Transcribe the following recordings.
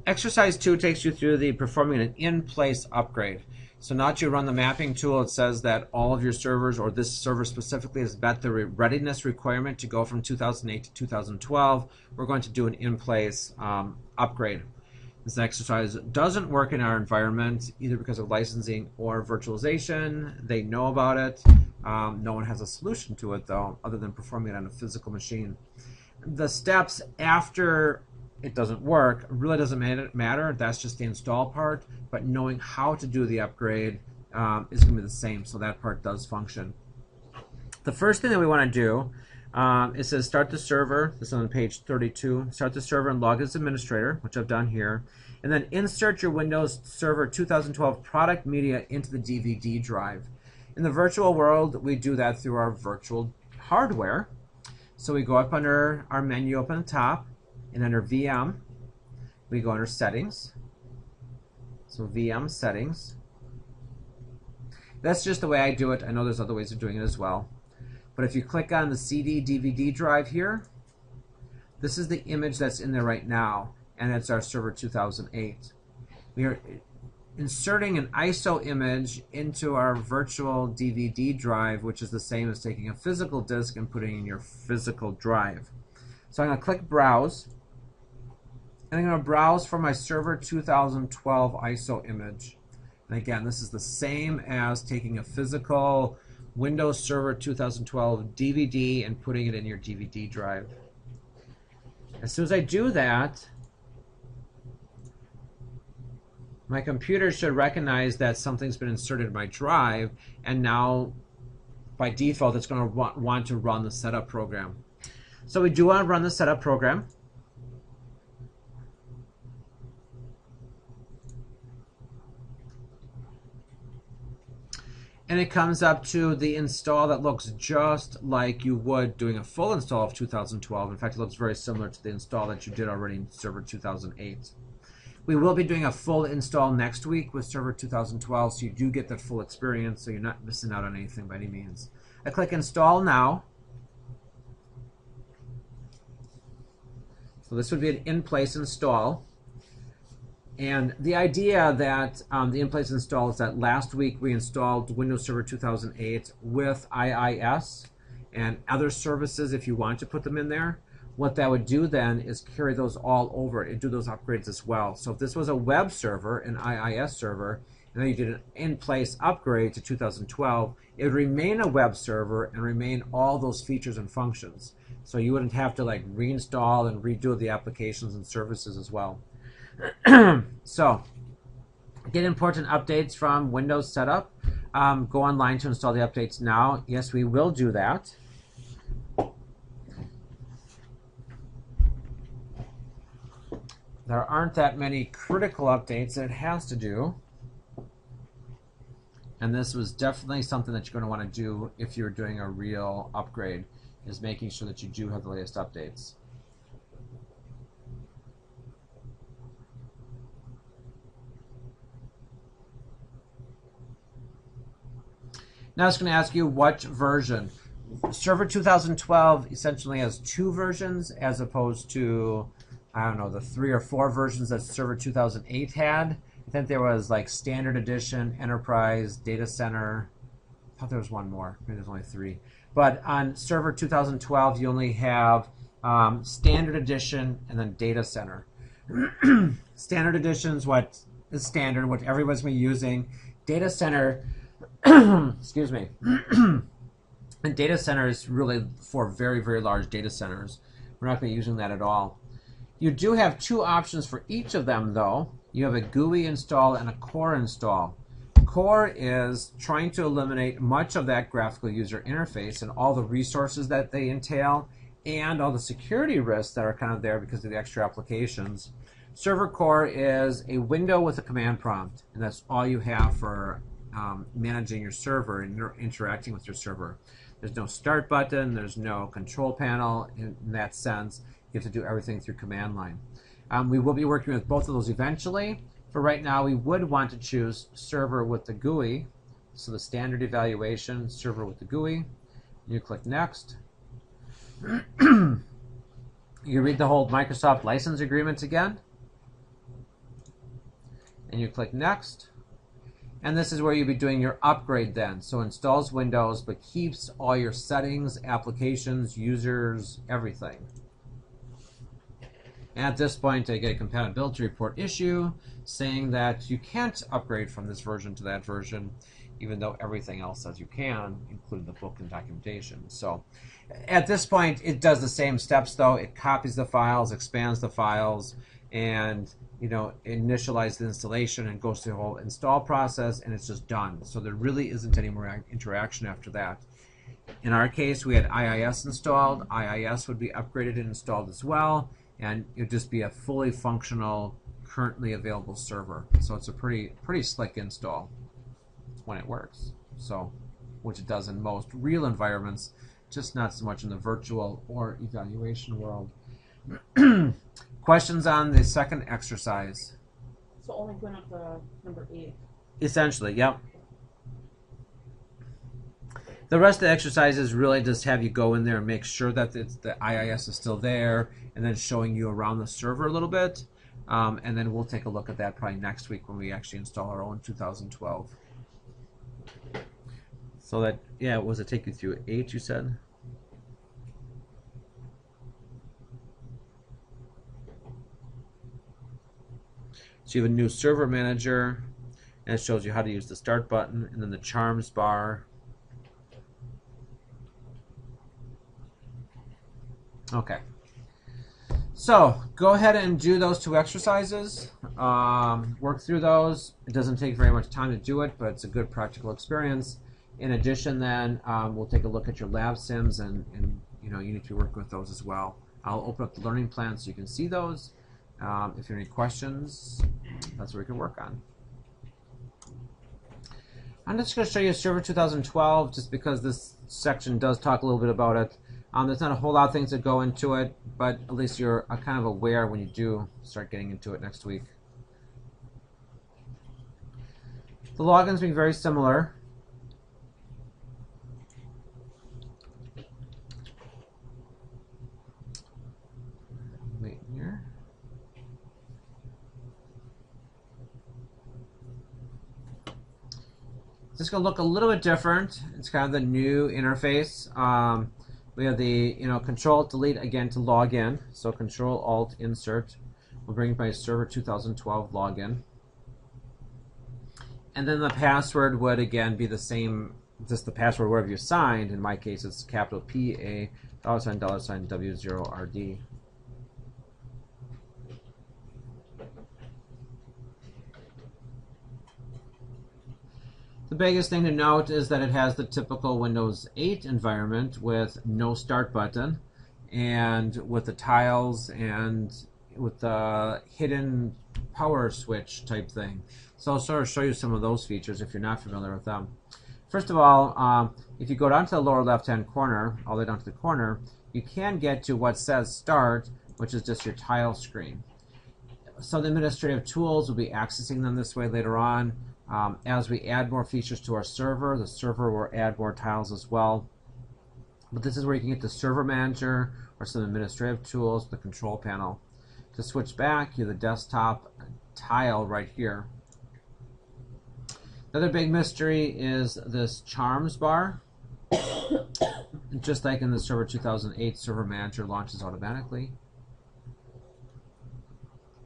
Exercise 2 takes you through the performing an in-place upgrade. So now that you run the mapping tool, it says that all of your servers, or this server specifically, has met the readiness requirement to go from 2008 to 2012. We're going to do an in-place upgrade. This exercise doesn't work in our environment, either because of licensing or virtualization. They know about it. No one has a solution to it, though, other than performing it on a physical machine. The steps after it doesn't work really doesn't matter. That's just the install part. But knowing how to do the upgrade is going to be the same, so that part does function. The first thing that we want to do, it says start the server. This is on page 32. Start the server and log as administrator, which I've done here. And then insert your Windows Server 2012 product media into the DVD drive. In the virtual world, we do that through our virtual hardware. So we go up under our menu up on the top, and under VM, we go under Settings. So VM Settings. That's just the way I do it. I know there's other ways of doing it as well. But if you click on the CD DVD drive here, this is the image that's in there right now, and it's our Server 2008. We are inserting an ISO image into our virtual DVD drive, which is the same as taking a physical disk and putting it in your physical drive. So I'm going to click Browse, and I'm going to browse for my Server 2012 ISO image. And again, this is the same as taking a physical Windows Server 2012 DVD and putting it in your DVD drive. As soon as I do that, my computer should recognize that something's been inserted in my drive, and now by default it's going to want to run the setup program. So we do want to run the setup program. And it comes up to the install that looks just like you would doing a full install of 2012. In fact, it looks very similar to the install that you did already in Server 2008. We will be doing a full install next week with Server 2012, so you do get that full experience, so you're not missing out on anything by any means. I click Install Now. So this would be an in-place install. And the idea that the in-place install is that last week we installed Windows Server 2008 with IIS and other services if you want to put them in there. What that would do then is carry those all over and do those upgrades as well. So if this was a web server, an IIS server, and then you did an in-place upgrade to 2012, it would remain a web server and remain all those features and functions. So you wouldn't have to like reinstall and redo the applications and services as well. So, get important updates from Windows Setup. Go online to install the updates now. Yes, we will do that. There aren't that many critical updates that it has to do. And this was definitely something that you're going to want to do if you're doing a real upgrade, is making sure that you do have the latest updates. Now it's going to ask you what version. Server 2012 essentially has 2 versions as opposed to, I don't know, the 3 or 4 versions that Server 2008 had. I think there was like Standard Edition, Enterprise, Data Center. I thought there was one more. Maybe there's only 3. But on Server 2012 you only have Standard Edition and then Data Center. Standard Edition is what is standard, what everybody's been using. Data Center excuse me. And data center is really for very, very large data centers. We're not going to be using that at all. You do have 2 options for each of them, though. You have a GUI install and a core install. Core is trying to eliminate much of that graphical user interface and all the resources that they entail and all the security risks that are kind of there because of the extra applications. Server core is a window with a command prompt, and that's all you have for managing your server and interacting with your server. There's no start button, there's no control panel in that sense. You have to do everything through command line. We will be working with both of those eventually. For right now, we would want to choose server with the GUI. So the standard evaluation, server with the GUI. You click next. You read the whole Microsoft license agreement again. and you click Next. And this is where you'll be doing your upgrade then. So installs Windows, but keeps all your settings, applications, users, everything. And at this point, I get a compatibility report issue saying that you can't upgrade from this version to that version, even though everything else says you can, including the book and documentation. So at this point, it does the same steps though. It copies the files, expands the files, and initialize the installation and goes through the whole install process, and it's just done. So there really isn't any more interaction after that. In our case, we had IIS installed. IIS would be upgraded and installed as well, and it would just be a fully functional, currently available server. So it's a pretty slick install when it works. So, which it does in most real environments, just not so much in the virtual or evaluation world. Questions on the second exercise? So only going up to number 8. Essentially, yep. The rest of the exercises really just have you go in there and make sure that the IIS is still there, and then showing you around the server a little bit. And then we'll take a look at that probably next week when we actually install our own 2012. So that, yeah, was it take you through 8, you said? So you have a new server manager, and it shows you how to use the start button, and then the charms bar. Okay. So go ahead and do those 2 exercises. Work through those. It doesn't take very much time to do it, but it's a good practical experience. In addition, then we'll take a look at your lab sims, and you need to work with those as well. I'll open up the learning plan so you can see those. If you have any questions, that's what we can work on. I'm just going to show you Server 2012 just because this section does talk a little bit about it. There's not a whole lot of things that go into it, but at least you're kind of aware when you do start getting into it next week. The logins being very similar. Wait here. It's going to look a little bit different. It's kind of the new interface. We have the Control Delete again to log in. So Control Alt Insert will bring my Server 2012 login, and then the password would again be the same, just the password wherever you signed. In my case, it's capital PA $$W0RD. The biggest thing to note is that it has the typical Windows 8 environment with no start button, and with the tiles and with the hidden power switch type thing. So I'll sort of show you some of those features if you're not familiar with them. First of all, if you go down to the lower left-hand corner, all the way down to the corner, you can get to what says Start, which is just your tile screen. Some of the administrative tools will be accessing them this way later on. As we add more features to our server, the server will add more tiles as well. But this is where you can get the server manager or some administrative tools, the control panel. To switch back, you have the desktop tile right here. Another big mystery is this charms bar. Just like in the Server 2008, Server Manager launches automatically.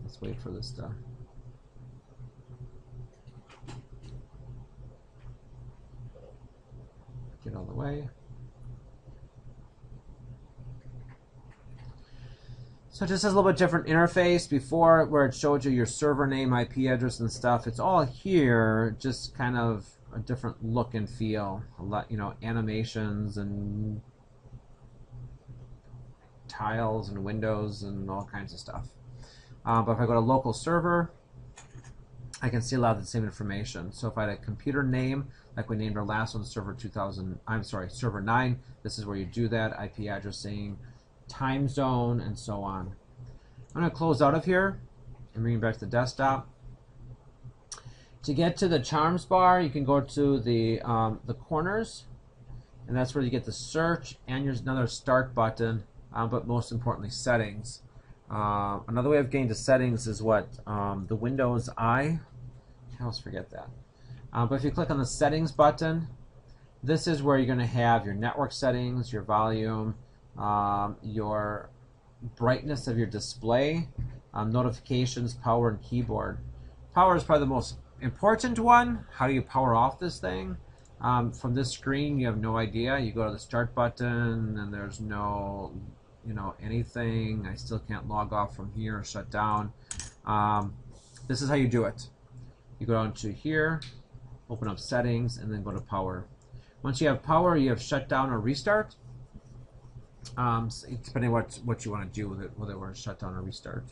Let's wait for this to get all the way. So it just has a little bit different interface. Before, where it showed you your server name, IP address, and stuff, it's all here, just kind of a different look and feel. A lot, animations and tiles and windows and all kinds of stuff. But if I go to local server, I can see a lot of the same information. So if I had a computer name, like we named our last one, Server 9, this is where you do that, IP addressing, time zone, and so on. I'm going to close out of here and bring it back to the desktop. To get to the charms bar, you can go to the corners, and that's where you get the search, and there's another start button, but most importantly, settings. Another way of getting to settings is what the Windows eye always forget that. But if you click on the settings button, this is where you're going to have your network settings, your volume, your brightness of your display, notifications, power, and keyboard. Power is probably the most important one. How do you power off this thing? From this screen, you have no idea. You go to the start button, and there's no, anything. I still can't log off from here or shut down. This is how you do it. You go down to here, open up settings, and then go to power. Once you have power, you have shut down or restart. Depending on what you want to do with it, whether we're shut down or restart.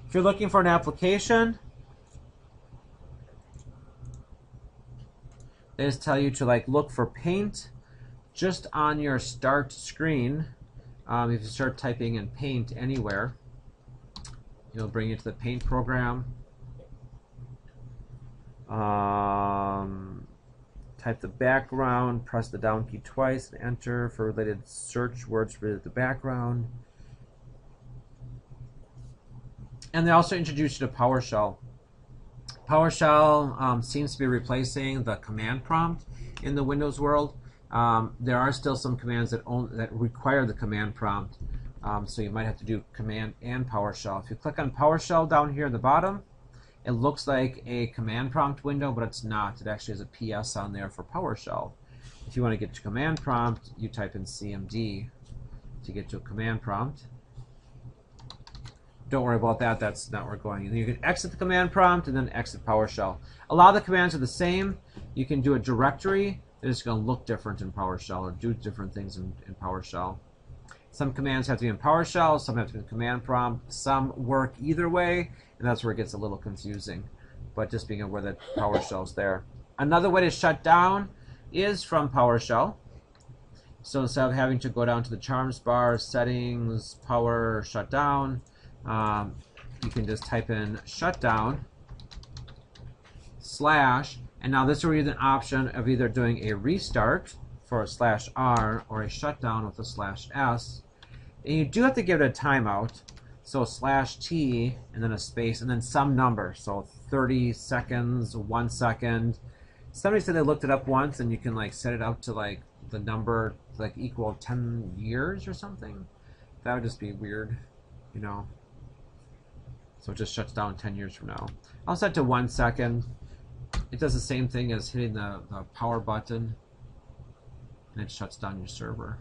If you're looking for an application, they just tell you to look for Paint just on your start screen. If you start typing in Paint anywhere, it'll bring you to the Paint program. Type the background, press the down key twice, and enter for related search words related to the background. And they also introduce you to PowerShell. PowerShell seems to be replacing the command prompt in the Windows world. There are still some commands that require the command prompt, so you might have to do command and PowerShell. If you click on PowerShell down here at the bottom, it looks like a command prompt window, but it's not. It actually has a PS on there for PowerShell. If you want to get to command prompt, you type in CMD to get to a command prompt. Don't worry about that. That's not where we're going. And you can exit the command prompt and then exit PowerShell. A lot of the commands are the same. You can do a directory. They're just going to look different in PowerShell or do different things in PowerShell. Some commands have to be in PowerShell, some have to be in command prompt, some work either way, and that's where it gets a little confusing. But just being aware that PowerShell is there. Another way to shut down is from PowerShell. So instead of having to go down to the charms bar, settings, power, shut down, you can just type in shutdown / and now this is where you have an option of either doing a restart for a /R or a shutdown with a /S. And you do have to give it a timeout. So /T and then a space and then some number. So 30 seconds, 1 second. Somebody said they looked it up once and you can set it up to the number equal 10 years or something. That would just be weird, So it just shuts down 10 years from now. I'll set to 1 second. It does the same thing as hitting the power button, and it shuts down your server.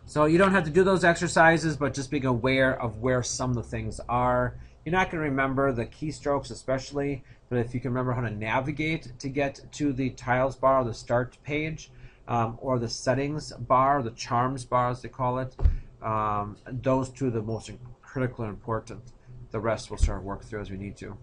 So you don't have to do those exercises, but just being aware of where some of the things are. You're not going to remember the keystrokes especially, but if you can remember how to navigate to get to the tiles bar, the start page, or the settings bar, the charms bar as they call it, those two are the most critical and important. The rest we'll sort of work through as we need to.